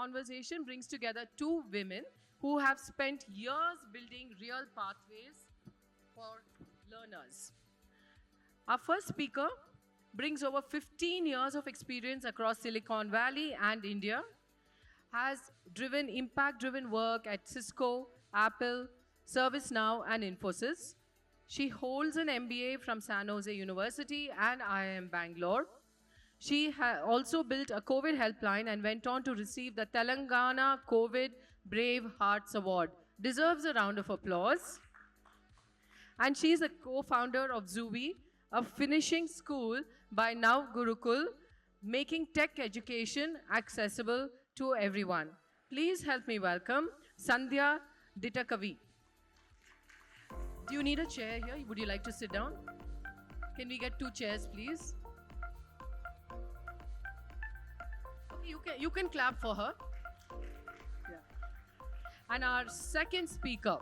conversation brings together two women who have spent years building real pathways for learners. Our first speaker brings over 15 years of experience across Silicon Valley and India, has driven impact-driven work at Cisco, Apple, ServiceNow, and Infosys. She holds an MBA from San Jose University and IIM Bangalore. She also built a COVID helpline and went on to receive the Telangana COVID Brave Hearts Award. Deserves a round of applause. And she is a co-founder of Zuvi, a finishing school by Now Gurukul, making tech education accessible to everyone. Please help me welcome Sandhya Ditakavi. Do you need a chair here? Would you like to sit down? Can we get 2 chairs, please? Okay, you can clap for her. Yeah. And our second speaker,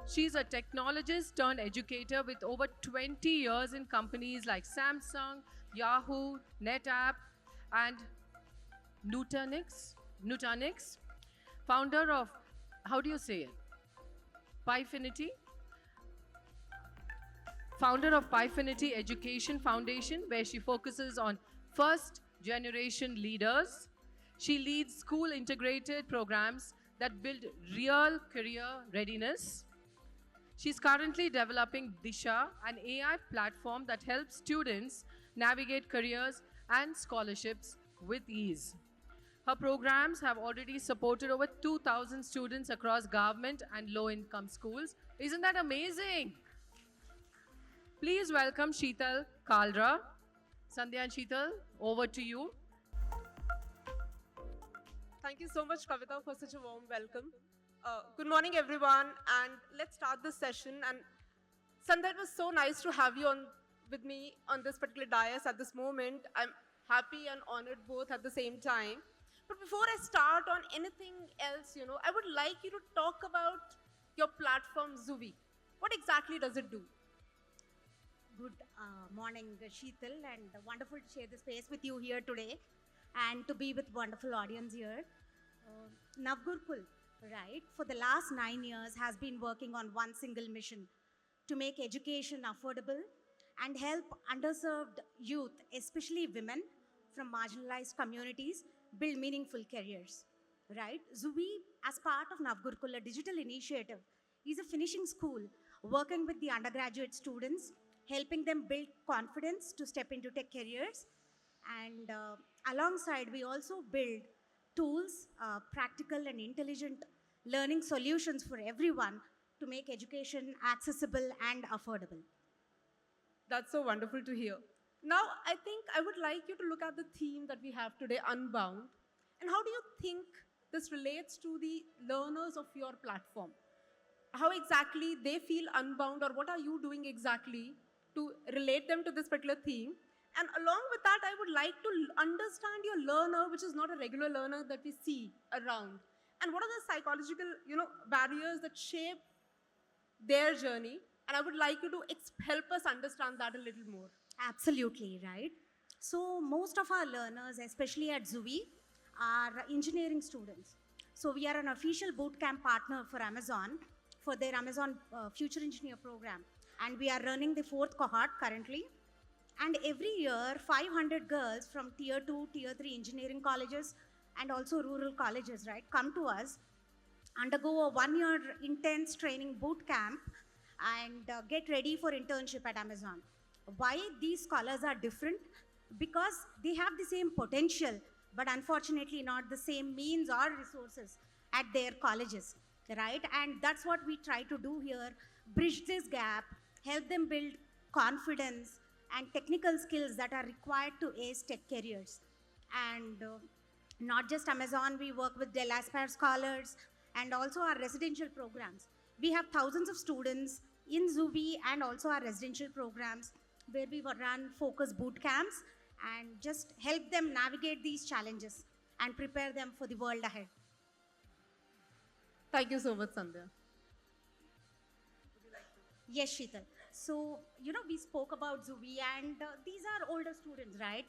she's a technologist turned educator with over 20 years in companies like Samsung, Yahoo, NetApp, and Nutanix, founder of, how do you say it? Pifinity? Founder of Pifinity Education Foundation, where she focuses on first generation leaders. She leads school integrated programs that build real career readiness. She's currently developing Disha, an AI platform that helps students navigate careers and scholarships with ease. Her programs have already supported over 2,000 students across government and low-income schools. Isn't that amazing? Please welcome Sheetal Kalra. Sandhya and Sheetal, over to you. Thank you so much, Kavita, for such a warm welcome. Good morning, everyone, and let's start this session. And Sandhya, it was so nice to have you with me on this particular dais at this moment. I'm happy and honored both at the same time. But before I start on anything else, I would like you to talk about your platform, Zuvi. What exactly does it do? Good morning, Sheetal, and wonderful to share the space with you here today and to be with wonderful audience here. Navgurkul, right, for the last 9 years has been working on one single mission to make education affordable and help underserved youth, especially women from marginalized communities, build meaningful careers, right? Zuvi, as part of Navgurkul, a digital initiative, is a finishing school working with the undergraduate students, helping them build confidence to step into tech careers. And alongside, we also build tools, practical and intelligent learning solutions for everyone to make education accessible and affordable. That's so wonderful to hear. Now, I think I would like you to look at the theme that we have today, Unbound. And how do you think this relates to the learners of your platform? How exactly they feel unbound, or what are you doing exactly to relate them to this particular theme? And along with that, I would like to understand your learner, which is not a regular learner that we see around. And what are the psychological, barriers that shape their journey? And I would like you to help us understand that a little more. Absolutely, right? So most of our learners, especially at Zuvi, are engineering students. So we are an official bootcamp partner for Amazon for their Amazon Future Engineer program. And we are running the 4th cohort currently. And every year, 500 girls from tier 2, tier 3 engineering colleges and also rural colleges, right, come to us, undergo a 1-year intense training boot camp and get ready for internship at Amazon. Why these scholars are different? Because they have the same potential, but unfortunately not the same means or resources at their colleges, right? And that's what we try to do here, bridge this gap, help them build confidence and technical skills that are required to ace tech careers. And not just Amazon, we work with Dell Aspire scholars and also our residential programs. We have thousands of students in Zuvi and also our residential programs where we run focus boot camps and just help them navigate these challenges and prepare them for the world ahead. Thank you so much, Sandhya. Yes, Sheetal. So, we spoke about Zuvi and these are older students, right?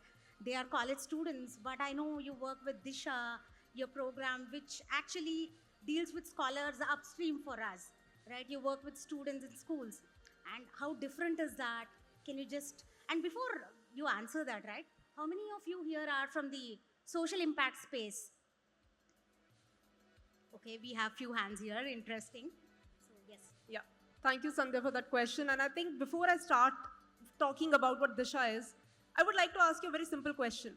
They are college students, but I know you work with Disha, your program, which actually deals with scholars upstream for us, right? You work with students in schools. And how different is that? Can you just, and before you answer that, right? How many of you here are from the social impact space? Okay, we have few hands here, interesting. So, yes. Yeah. Thank you, Sandhya, for that question. And I think before I start talking about what Disha is, I would like to ask you a very simple question.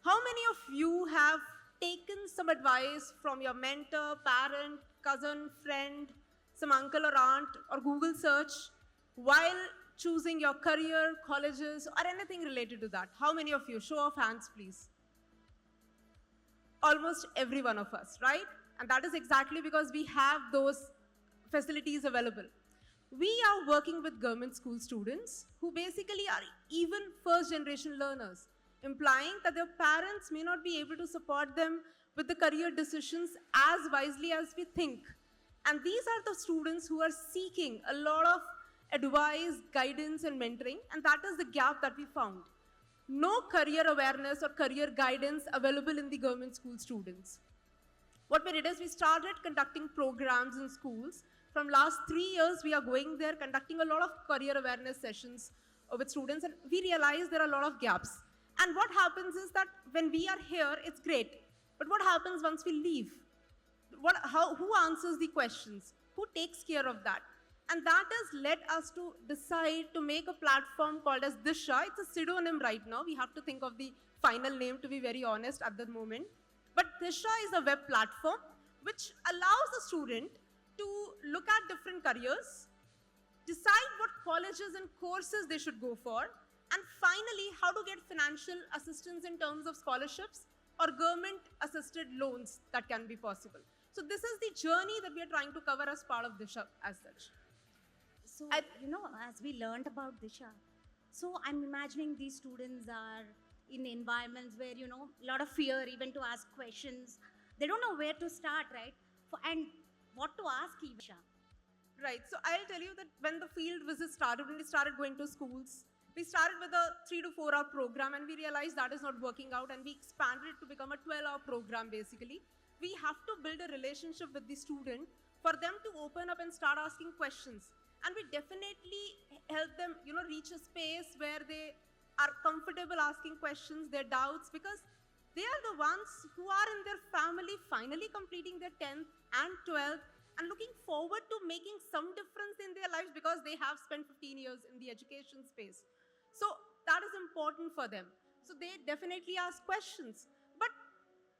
How many of you have taken some advice from your mentor, parent, cousin, friend, some uncle or aunt, or Google search while choosing your career, colleges, or anything related to that? How many of you? Show of hands, please. Almost every one of us, right? And that is exactly because we have those facilities available. We are working with government school students who basically are even first generation learners, implying that their parents may not be able to support them with the career decisions as wisely as we think. And these are the students who are seeking a lot of advice, guidance, and mentoring, and that is the gap that we found. No career awareness or career guidance available in the government school students. What we did is we started conducting programs in schools. From last 3 years, we are going there, conducting a lot of career awareness sessions with students, and we realize there are a lot of gaps. And what happens is that when we are here, it's great. But what happens once we leave? Who answers the questions? Who takes care of that? And that has led us to decide to make a platform called as Disha. It's a pseudonym right now. We have to think of the final name, to be very honest, at the moment. But Disha is a web platform which allows a student to look at different careers, decide what colleges and courses they should go for, and finally, how to get financial assistance in terms of scholarships or government-assisted loans that can be possible. So this is the journey that we are trying to cover as part of Disha as such. So, as we learned about Disha, so I'm imagining these students are in environments where, a lot of fear even to ask questions. They don't know where to start, right? And what to ask even. Right, so I'll tell you that when the field visit started, when we started going to schools, we started with a 3 to 4 hour program and we realized that is not working out and we expanded it to become a 12-hour program basically. We have to build a relationship with the student for them to open up and start asking questions. And we definitely help them, reach a space where they are comfortable asking questions, their doubts, because they are the ones who are in their family finally completing their 10th and 12th and looking forward to making some difference in their lives because they have spent 15 years in the education space. So that is important for them. So they definitely ask questions. But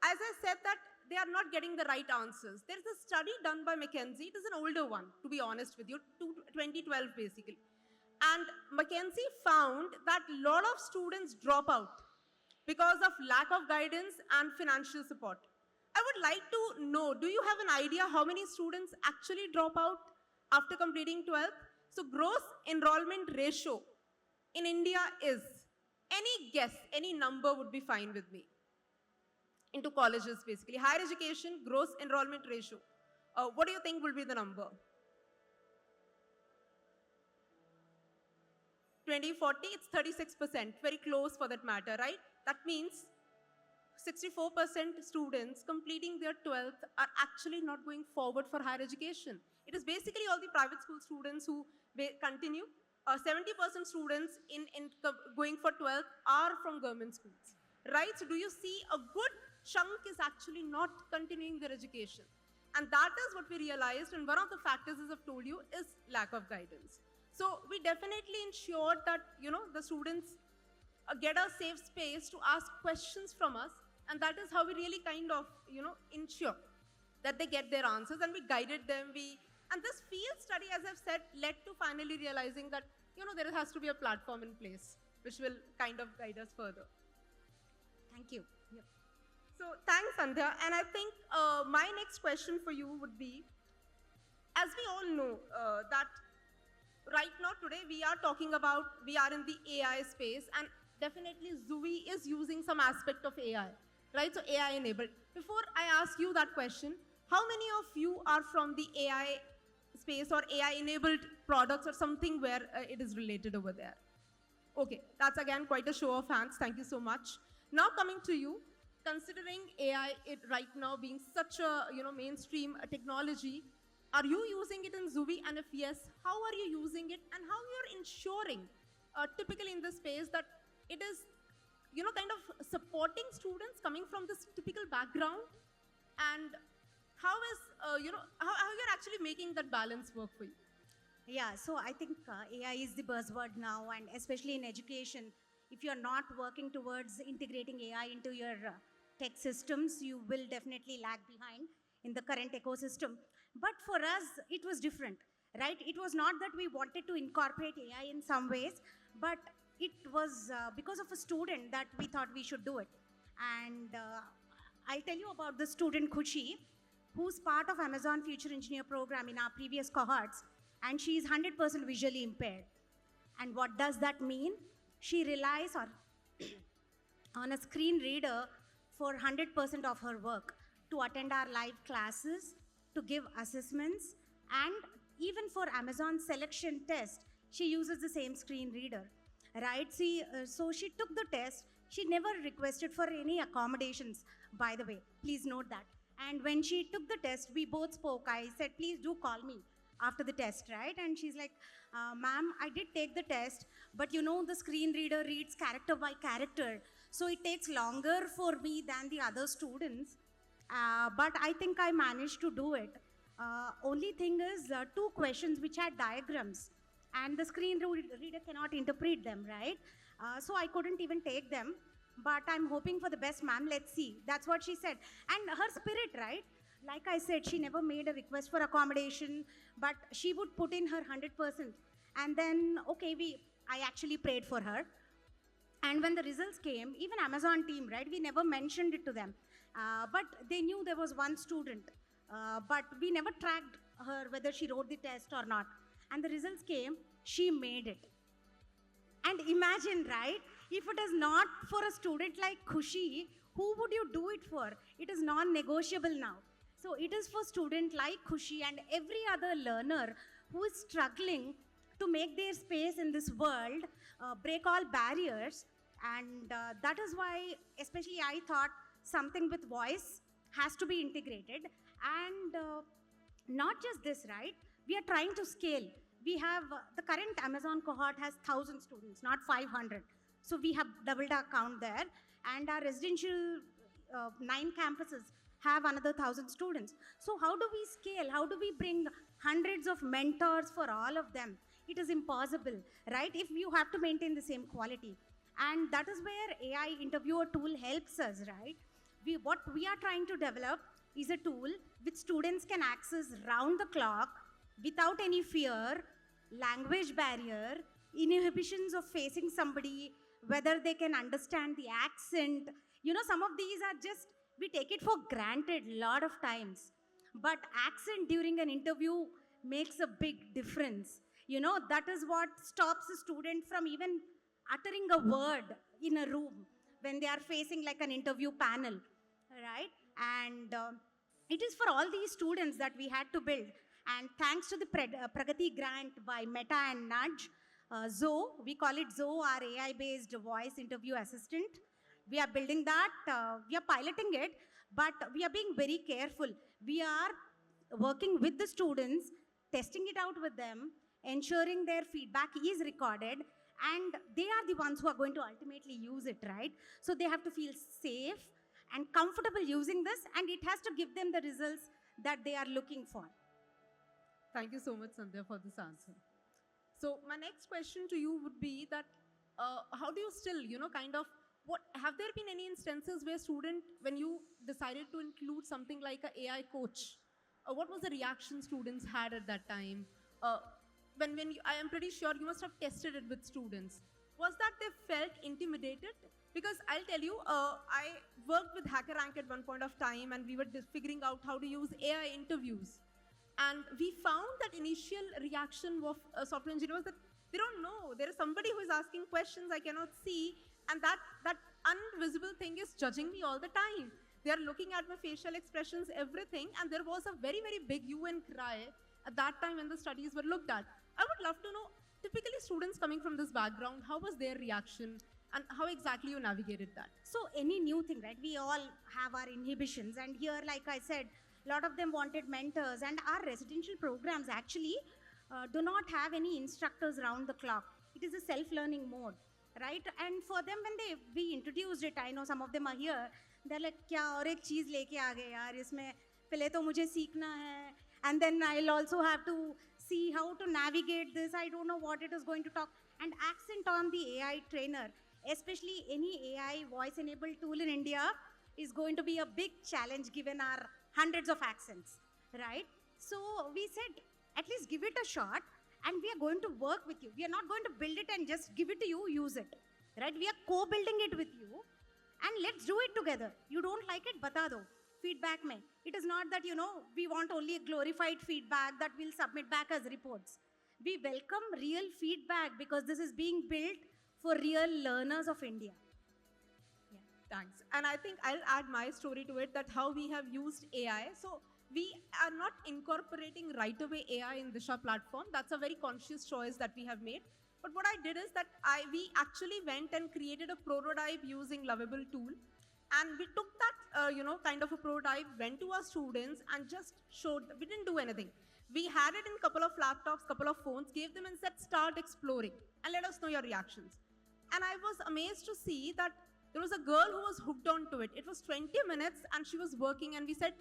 as I said that they are not getting the right answers. There is a study done by McKinsey. It is an older one, to be honest with you, 2012 basically. And McKinsey found that a lot of students drop out because of lack of guidance and financial support. I would like to know, do you have an idea how many students actually drop out after completing 12th? So gross enrollment ratio in India is, any guess, any number would be fine with me. Into colleges basically. Higher education, gross enrollment ratio. What do you think will be the number? 2040, it's 36%, very close for that matter, right? That means 64% students completing their 12th are actually not going forward for higher education. It is basically all the private school students who continue. 70% students in going for 12th are from government schools, right? So do you see a good chunk is actually not continuing their education? And that is what we realized, and one of the factors, as I've told you, is lack of guidance. So we definitely ensured that, the students get a safe space to ask questions from us, and that is how we really kind of, ensure that they get their answers, and we guided them. And this field study, as I've said, led to finally realizing that, there has to be a platform in place which will kind of guide us further. Thank you. Yep. So thanks, Sandhya. And I think my next question for you would be, as we all know that right now today we are talking about, we are in the AI space, and definitely Zui is using some aspect of AI, right? So AI enabled. Before I ask you that question, how many of you are from the AI space or AI enabled products or something where it is related over there? Okay, that's again quite a show of hands. Thank you so much. Now coming to you, considering AI right now being such a mainstream technology, are you using it in Zubi? And if yes, how are you using it, and how you're ensuring, typically in this space, that it is kind of supporting students coming from this typical background, and how is how you're actually making that balance work for you? Yeah, so I think AI is the buzzword now, and especially in education, if you're not working towards integrating AI into your tech systems, you will definitely lag behind in the current ecosystem. But for us, it was different, right? It was not that we wanted to incorporate AI in some ways, but it was because of a student that we thought we should do it. And I'll tell you about the student Kushi, who's part of Amazon Future Engineer program in our previous cohorts, and she is 100% visually impaired. And what does that mean? She relies on a screen reader for 100% of her work, to attend our live classes, to give assessments, and even for Amazon selection test, she uses the same screen reader, right? See, so she took the test. She never requested for any accommodations, by the way. Please note that. And when she took the test, we both spoke. I said, please do call me after the test, right? And she's like, ma'am, I did take the test, but the screen reader reads character by character. So it takes longer for me than the other students. But I think I managed to do it. Only thing is, 2 questions which had diagrams, and the screen reader cannot interpret them, right? So I couldn't even take them. But I'm hoping for the best, ma'am. Let's see. That's what she said. And her spirit, right? Like I said, she never made a request for accommodation, but she would put in her 100%. And then, okay, I actually prayed for her. And when the results came, even Amazon team, right, we never mentioned it to them. But they knew there was one student. But we never tracked her whether she wrote the test or not. And the results came, she made it. And imagine, right, if it is not for a student like Khushi, who would you do it for? It is non-negotiable now. So it is for student like Khushi and every other learner who is struggling to make their space in this world, break all barriers. And that is why, especially I thought something with voice has to be integrated. And not just this, right? We are trying to scale. We have, the current Amazon cohort has 1,000 students, not 500. So we have doubled our count there. And our residential 9 campuses have another 1,000 students. So how do we scale? How do we bring hundreds of mentors for all of them? It is impossible, right? If you have to maintain the same quality. And that is where AI interviewer tool helps us, right? What we are trying to develop is a tool which students can access round the clock without any fear, language barrier, inhibitions of facing somebody, whether they can understand the accent. Some of these are just, we take it for granted a lot of times. But accent during an interview makes a big difference. That is what stops a student from even uttering a word in a room when they are facing like an interview panel, right? And it is for all these students that we had to build. And thanks to the Pragati grant by Meta and Nudge, Zoe, we call it Zoe, our AI-based voice interview assistant. We are building that, we are piloting it, but we are being very careful. We are working with the students, testing it out with them, ensuring their feedback is recorded, and they are the ones who are going to ultimately use it, right? So they have to feel safe and comfortable using this, and it has to give them the results that they are looking for. Thank you so much, Sandhya, for this answer. So my next question to you would be that, how do you still, have there been any instances where when you decided to include something like an AI coach, what was the reaction students had at that time? I am pretty sure you must have tested it with students. Was that they felt intimidated? Because I'll tell you, I worked with HackerRank at one point of time, and we were figuring out how to use AI interviews. And we found that initial reaction of software engineers that they don't know. There is somebody who is asking questions I cannot see, and that invisible thing is judging me all the time. They are looking at my facial expressions, everything, and there was a very, very big hue and cry at that time when the studies were looked at. I would love to know, typically students coming from this background, how was their reaction? And how exactly you navigated that? So any new thing, right? We all have our inhibitions, and here, like I said, a lot of them wanted mentors, and our residential programs actually do not have any instructors round the clock. It is a self-learning mode, right? And for them, when we introduced it, I know some of them are here. They're like, क्या और एक चीज लेके आ गए यार इसमें पहले तो मुझे सीखना है, and then I'll also have to see how to navigate this. I don't know what it is going to talk. And accent on the AI trainer, especially any AI voice enabled tool in India, is going to be a big challenge given our hundreds of accents, right? So we said, at least give it a shot, and we are going to work with you. We are not going to build it and just give it to you, use it, right? We are co-building it with you, and let's do it together. You don't like it, bata do. Feedback mein. It is not that, we want only a glorified feedback that we'll submit back as reports. We welcome real feedback because this is being built for real learners of India. Yeah, thanks. And I think I'll add my story to it, that how we have used AI. So we are not incorporating right away AI in Disha platform. That's a very conscious choice that we have made. But what I did is that we actually went and created a prototype using Lovable tool. And we took that, kind of a prototype, went to our students and just showed, we didn't do anything. We had it in a couple of laptops, couple of phones, gave them and said, start exploring and let us know your reactions. And I was amazed to see that there was a girl who was hooked onto it. It was 20 minutes and she was working, and we said,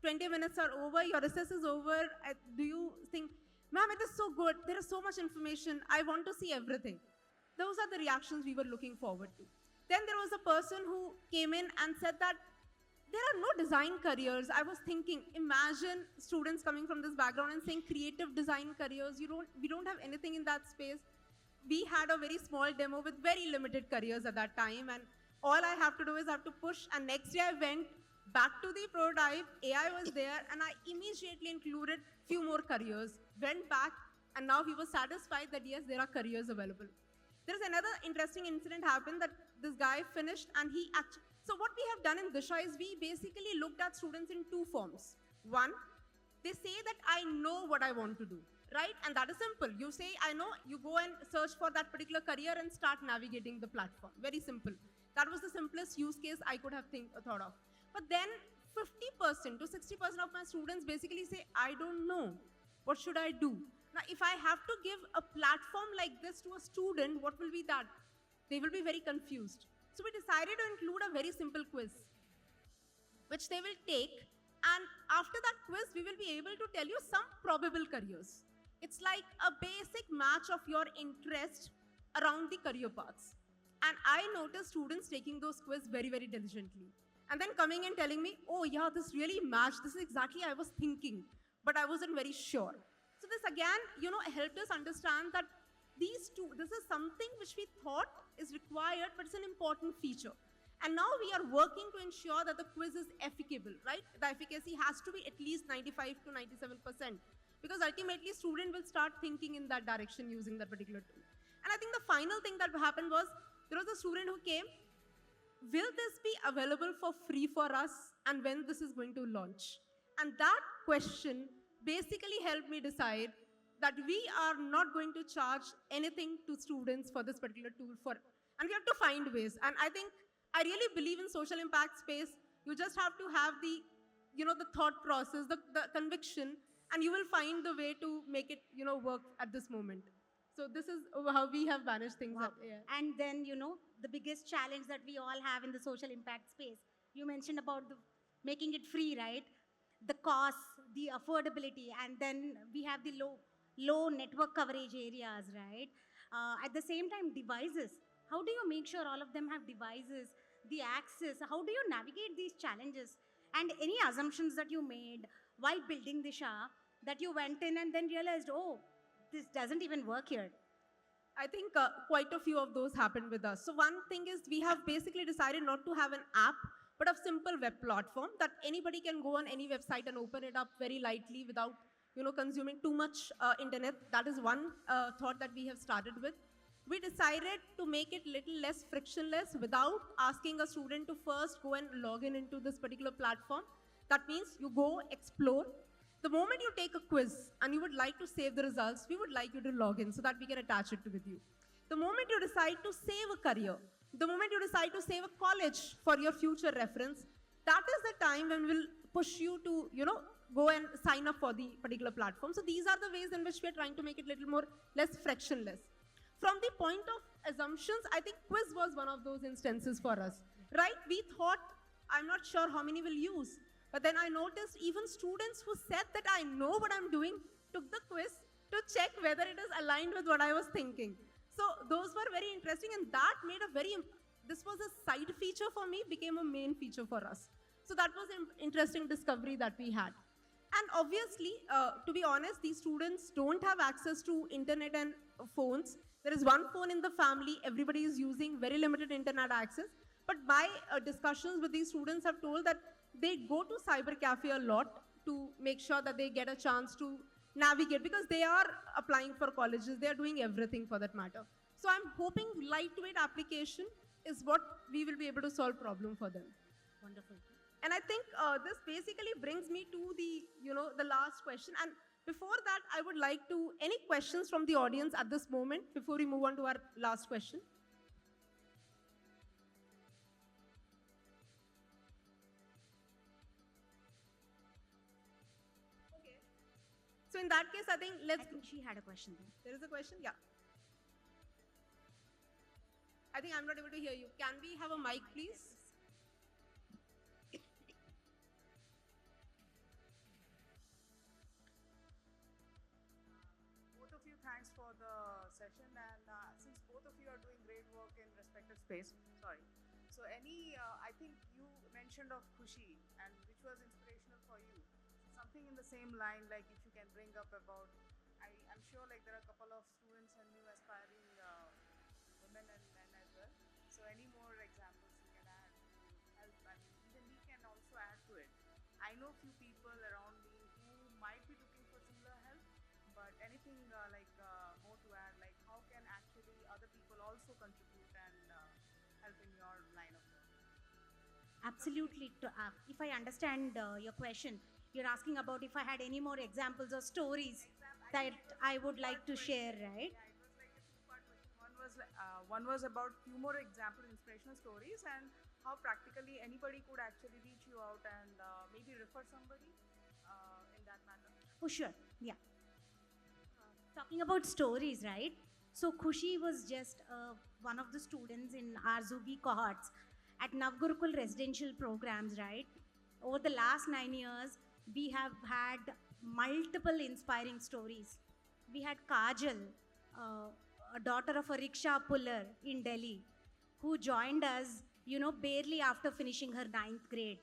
20 minutes are over, your recess is over. Do you think, ma'am, it is so good. There is so much information. I want to see everything. Those are the reactions we were looking forward to. Then there was a person who came in and said that there are no design careers. I was thinking, imagine students coming from this background and saying creative design careers. We don't have anything in that space. We had a very small demo with very limited careers at that time, and all I have to do is I have to push. And next day I went back to the prototype, AI was there, and I immediately included few more careers, went back, and now he was satisfied that yes, there are careers available. There's another interesting incident happened that this guy finished, and he actually, so what we have done in Disha is we basically looked at students in two forms. One, they say that I know what I want to do, right? And that is simple. You say, I know, you go and search for that particular career and start navigating the platform. Very simple. That was the simplest use case I could have thought of. But then 50% to 60% of my students basically say, I don't know. What should I do? Now, if I have to give a platform like this to a student, what will be that? They will be very confused. So we decided to include a very simple quiz, which they will take. And after that quiz, we will be able to tell you some probable careers. It's like a basic match of your interest around the career paths. And I noticed students taking those quiz very, very diligently. And then coming and telling me, oh yeah, this really matched. This is exactly I was thinking, but I wasn't very sure. So this again, helped us understand that this is something which we thought is required, but it's an important feature. And now we are working to ensure that the quiz is efficable, right? The efficacy has to be at least 95 to 97%, because ultimately student will start thinking in that direction using that particular tool. And I think the final thing that happened was, there was a student who came, will this be available for free for us, and when this is going to launch? And that question basically helped me decide that we are not going to charge anything to students for this particular tool, and we have to find ways. And I think I really believe in social impact space. You just have to have the, the thought process, the conviction, and you will find the way to make it, work at this moment. So this is how we have managed things. Wow. And then, the biggest challenge that we all have in the social impact space, you mentioned about making it free, right? The cost, the affordability, and then we have the low network coverage areas, right? At the same time, devices. How do you make sure all of them have devices, the access? How do you navigate these challenges? And any assumptions that you made while building Disha that you went in and then realized, oh, this doesn't even work here? I think quite a few of those happened with us. So one thing is, we have basically decided not to have an app, but a simple web platform that anybody can go on any website and open it up very lightly without consuming too much internet. That is one thought that we have started with. We decided to make it little less frictionless without asking a student to first go and log into this particular platform. That means you go, explore. The moment you take a quiz and you would like to save the results, we would like you to log in so that we can attach it with you. The moment you decide to save a career, the moment you decide to save a college for your future reference, that is the time when we'll push you to, go and sign up for the particular platform. So these are the ways in which we are trying to make it a little more less frictionless. From the point of assumptions, I think quiz was one of those instances for us, right? We thought, I'm not sure how many we'll use, but then I noticed even students who said that I know what I'm doing took the quiz to check whether it is aligned with what I was thinking. So those were very interesting, and that made a very, this was a side feature for me, became a main feature for us. So that was an interesting discovery that we had. And obviously, to be honest, these students don't have access to internet and phones. There is one phone in the family, everybody is using very limited internet access. But my discussions with these students have told that they go to cyber cafe a lot to make sure that they get a chance to navigate, because they are applying for colleges, they are doing everything for that matter. So I'm hoping lightweight application is what we will be able to solve problem for them. Wonderful. And I think this basically brings me to the last question. And before that, I would like to, any questions from the audience at this moment before we move on to our last question? Okay. So in that case, I think I think she had a question there. There is a question? Yeah. I think I'm not able to hear you. Can we have a mic, please? Both of you, thanks for the session, and since both of you are doing great work in respective space, sorry. So I think you mentioned of Khushi, and which was inspirational for you. Something in the same line, like if you can bring up about, I'm sure like there are a couple of students and new aspiring women and men as well. So any more examples you can add to help, and even we can also add to it. I know few people around me who might be looking for similar help, but anything more to add, like how can actually other people also contribute and help in your line of work? Absolutely. If I understand your question, you're asking about if I had any more examples or stories that I would like to share, right? Yeah, it was like a two-part question. One was about few more example inspirational stories, and how practically anybody could actually reach you out and maybe refer somebody in that matter. Oh, sure. Yeah. Talking about stories, right? So Khushi was just one of the students in our Zubi cohorts at Navgurukul residential programs, right? Over the last 9 years, we have had multiple inspiring stories. We had Kajal, a daughter of a rickshaw puller in Delhi, who joined us, barely after finishing her 9th grade.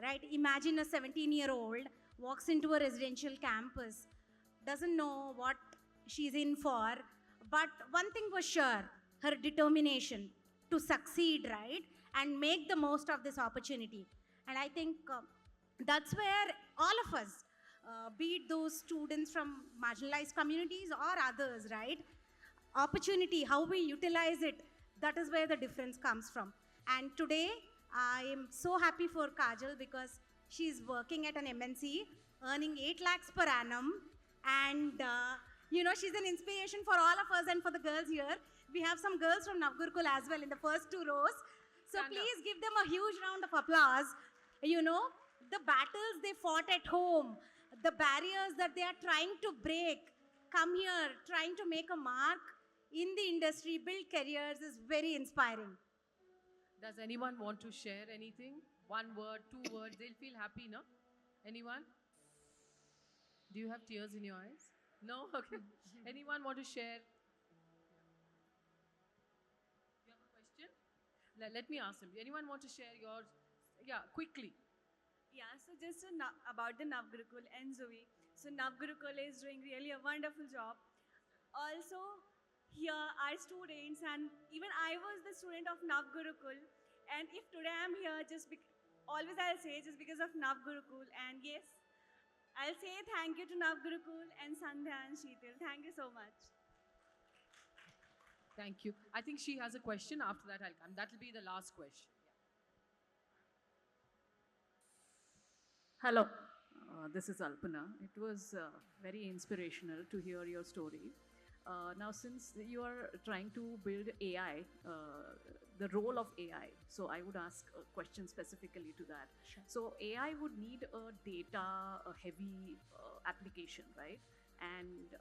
Right? Imagine a 17-year-old walks into a residential campus, doesn't know what she's in for, but one thing was sure, her determination to succeed, right? And make the most of this opportunity. And I think that's where all of us, be it those students from marginalized communities or others, right? Opportunity, how we utilize it, that is where the difference comes from. And today, I am so happy for Kajal because she's working at an MNC, earning 8 lakhs per annum. And, she's an inspiration for all of us and for the girls here. We have some girls from Navgurukul as well in the first 2 rows. So please give them a huge round of applause. The battles they fought at home, the barriers that they are trying to break, come here, trying to make a mark in the industry, build careers is very inspiring. Does anyone want to share anything? 1 word, 2 words, they'll feel happy, no? Anyone? Do you have tears in your eyes? No? Okay. Anyone want to share? You have a question? Let me ask him. Anyone want to share yours? Yeah, quickly. Yeah, so just about the Navgurukul and Zoe. So Navgurukul is doing really a wonderful job. Also, here are students, and even I was the student of Navgurukul. And if today I'm here, always I'll say just because of Navgurukul. And yes, I'll say thank you to Navgurukul and Sandhya and Sheetal. Thank you so much. Thank you. I think she has a question. After that, I'll come. That will be the last question. Hello, this is Alpana. It was very inspirational to hear your story. Now, since you are trying to build AI, the role of AI, so I would ask a question specifically to that. Sure. So AI would need a data a heavy application, right? And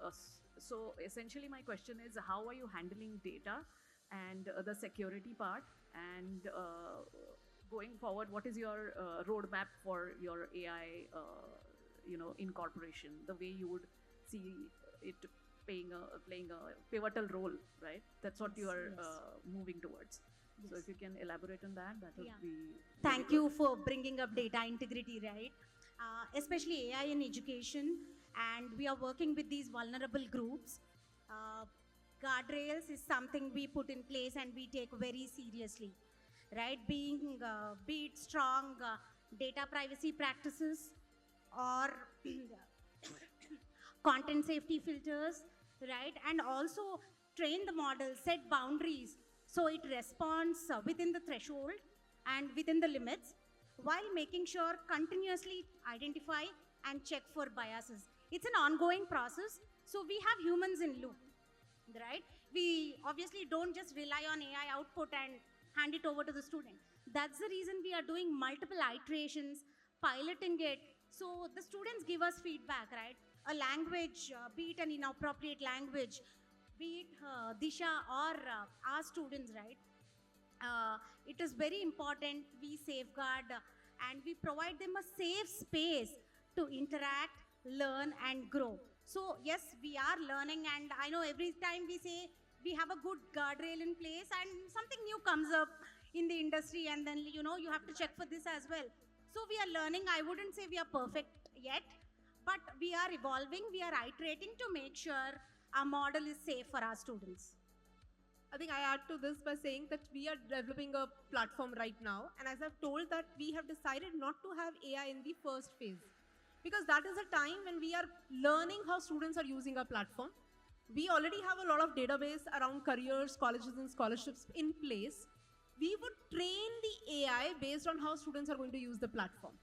so essentially my question is, how are you handling data and the security part? And going forward, what is your roadmap for your AI, incorporation, the way you would see it playing a pivotal role, right? That's what you are moving towards. So if you can elaborate on that, that would be. Thank you for bringing up data integrity, right? Especially AI in education, and we are working with these vulnerable groups. Guardrails is something we put in place and we take very seriously, right? Be it strong data privacy practices or content safety filters, right? And also train the model, set boundaries so it responds within the threshold and within the limits, while making sure continuously identify and check for biases. It's an ongoing process, so we have humans in loop, right? We obviously don't just rely on AI output and hand it over to the student. That's the reason we are doing multiple iterations, piloting it, so the students give us feedback, right? A language, be it an inappropriate language, be it Disha or our students, right? It is very important we safeguard and we provide them a safe space to interact, learn, and grow. So, yes, we are learning, and I know every time we say we have a good guardrail in place, and something new comes up in the industry, and then you have to check for this as well. So, we are learning. I wouldn't say we are perfect yet, but we are evolving, we are iterating to make sure our model is safe for our students. I think I add to this by saying that we are developing a platform right now, and as I've told that we have decided not to have AI in the first phase, because that is a time when we are learning how students are using our platform. We already have a lot of database around careers, colleges, and scholarships in place. We would train the AI based on how students are going to use the platform.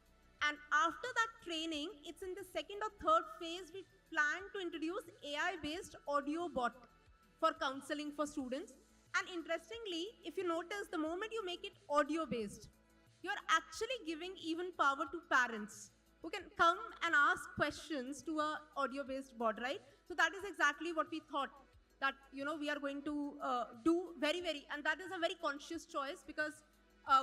And after that training, it's in the second or third phase, we plan to introduce AI-based audio bot for counseling for students. And interestingly, if you notice, the moment you make it audio-based, you're actually giving even power to parents who can come and ask questions to a audio-based bot, right? So that is exactly what we thought that we are going to do very, and that is a very conscious choice, because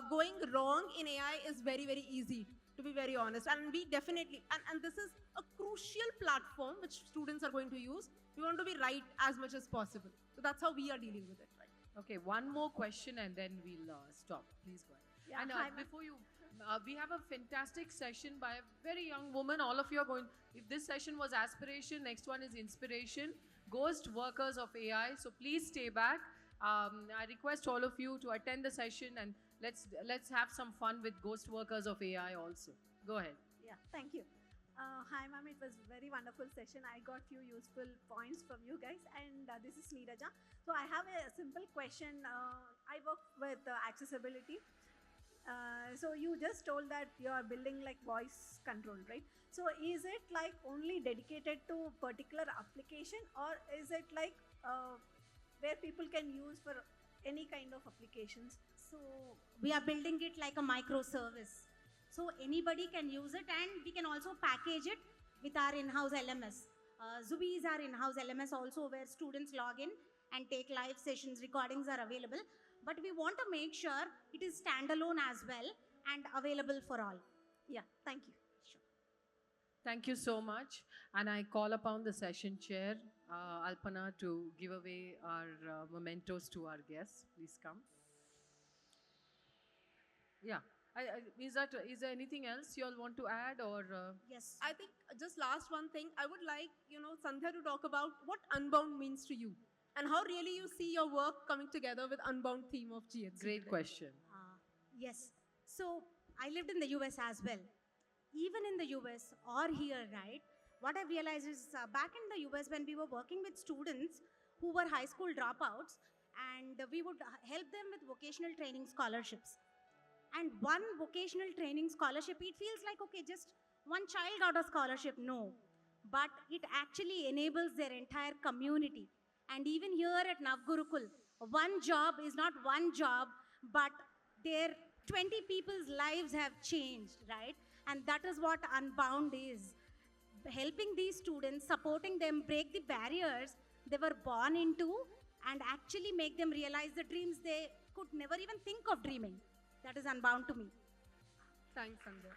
going wrong in AI is very easy, to be very honest. And we definitely, and this is a crucial platform which students are going to use. We want to be right as much as possible. So that's how we are dealing with it, right? Okay, one more question and then we'll stop. Please go ahead. Yeah, and hi, before you, we have a fantastic session by a very young woman. All of you are going, if this session was aspiration, next one is inspiration. Ghost workers of AI. So please stay back. I request all of you to attend the session, and let's have some fun with ghost workers of AI also. Go ahead. Yeah, thank you. Hi, ma'am. It was very wonderful session. I got few useful points from you guys, and this is Neeraja. So I have a simple question. I work with accessibility. So you just told that you are building like voice control, right? So is it like only dedicated to particular application, or is it like where people can use for any kind of applications? So we are building it like a microservice. So anybody can use it, and we can also package it with our in-house LMS. Zubi is our in-house LMS also, where students log in and take live sessions, recordings are available. But we want to make sure it is standalone as well and available for all. Yeah, thank you. Sure. Thank you so much. And I call upon the session chair, Alpana, to give away our mementos to our guests. Please come. Yeah. Is there anything else you all want to add, or? Yes. I think just last one thing, I would like, Sandhya to talk about what Unbound means to you and how really you see your work coming together with Unbound theme of GHC. Great question. Yes. So I lived in the US as well. Even in the US or here, right, what I realized is back in the US when we were working with students who were high school dropouts, and we would help them with vocational training scholarships. And one vocational training scholarship, it feels like, okay, just one child got a scholarship. No. But it actually enables their entire community. And even here at Navgurukul, one job is not one job, but their 20 people's lives have changed, right? And that is what Unbound is. Helping these students, supporting them break the barriers they were born into, and actually make them realize the dreams they could never even think of dreaming. That is Unbound to me. Thanks, Sandhya.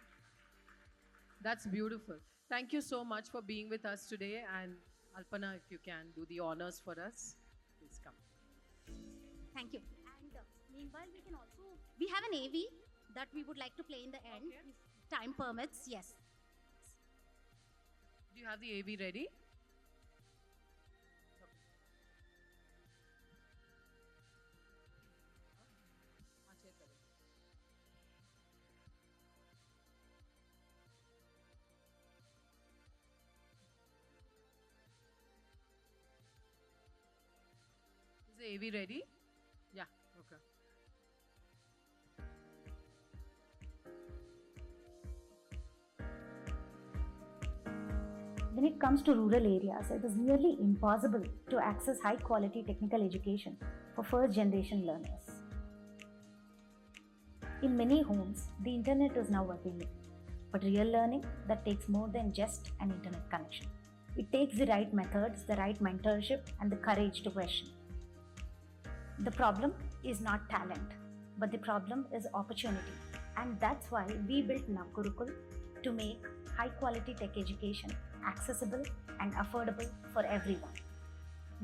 That's beautiful. Thank you so much for being with us today. And Alpana, if you can do the honors for us, please come. Thank you. And meanwhile, we have an AV that we would like to play in the end, if time permits. Yes. Do you have the AV ready? Is the AV ready? Yeah, okay. When it comes to rural areas, it is nearly impossible to access high quality technical education for first generation learners. In many homes, the internet is now available, but real learning that takes more than just an internet connection. It takes the right methods, the right mentorship, and the courage to question. The problem is not talent, but the problem is opportunity. And that's why we built Navgurukul to make high quality tech education accessible and affordable for everyone.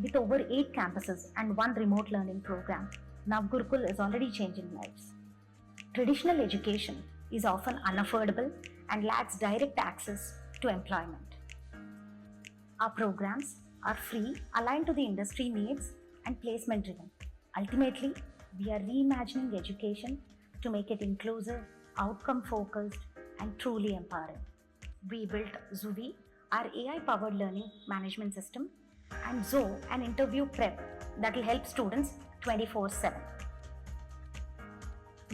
With over 8 campuses and 1 remote learning program, Navgurukul is already changing lives. Traditional education is often unaffordable and lacks direct access to employment. Our programs are free, aligned to the industry needs, and placement driven. Ultimately, we are reimagining education to make it inclusive, outcome focused, and truly empowering. We built Zuvi, our AI-powered learning management system, and Zo, an interview prep that will help students 24/7.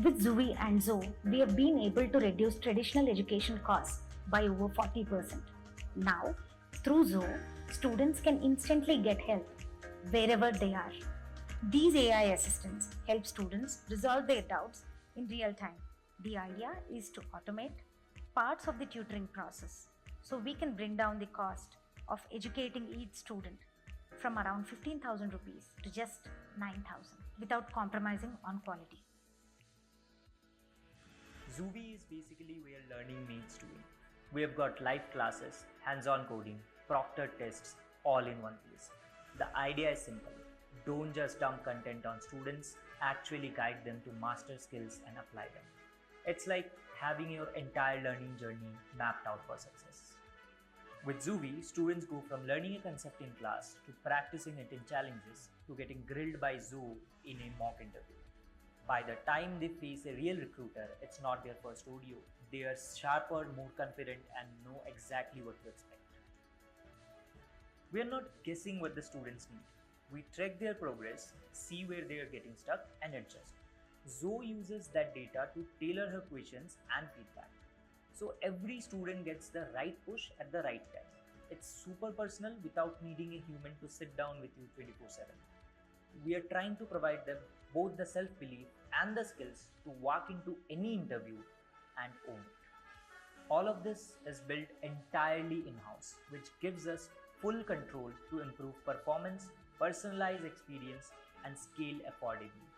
With Zuvi and Zo, we have been able to reduce traditional education costs by over 40%. Now, through Zo, students can instantly get help wherever they are. These AI assistants help students resolve their doubts in real time. The idea is to automate parts of the tutoring process so we can bring down the cost of educating each student from around 15,000 rupees to just 9,000 without compromising on quality. Zuvi is basically where learning meets doing. We have got live classes, hands-on coding, proctored tests, all in one place. The idea is simple. Don't just dump content on students, actually guide them to master skills and apply them. It's like having your entire learning journey mapped out for success. With Zuvi, students go from learning a concept in class to practicing it in challenges to getting grilled by Zoo in a mock interview. By the time they face a real recruiter, it's not their first rodeo. They are sharper, more confident, and know exactly what to expect. We are not guessing what the students need. We track their progress, see where they are getting stuck, and adjust. Zoe uses that data to tailor her questions and feedback. So every student gets the right push at the right time. It's super personal without needing a human to sit down with you 24/7. We are trying to provide them both the self-belief and the skills to walk into any interview and own it. All of this is built entirely in-house, which gives us full control to improve performance, personalize experience, and scale affordably.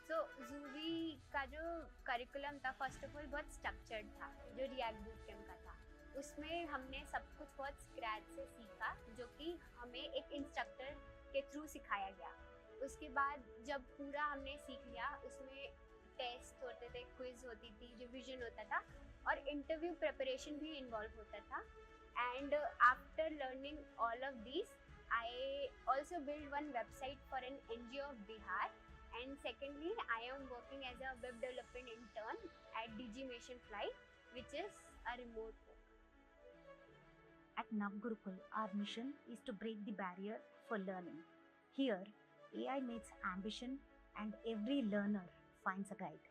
सो जूवी का जो curriculum था first of all बहुत structured था, जो react boot camp का था। उसमें हमने सब कुछ बहुत स्क्रैच से सीखा, जो कि हमें एक इंस्ट्रक्टर के थ्रू सिखाया गया। उसके बाद जब पूरा हमने सीख लिया, उसमें टेस्ट होते थे, क्विज होती थी, रिवीजन होता था और इंटरव्यू प्रिपरेशन भी इन्वॉल्व होता था। And after learning all of this, I also build one website for an NGO of Bihar. And secondly, I am working as a web development intern at DG Mission Flight, which is a remote work. At Navgurukul, our mission is to break the barrier for learning. Here, AI meets ambition and every learner finds a guide.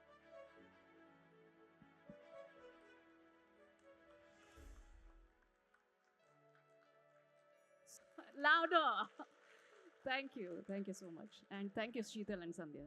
Louder. Thank you so much. And thank you, Sheetal and Sandhya.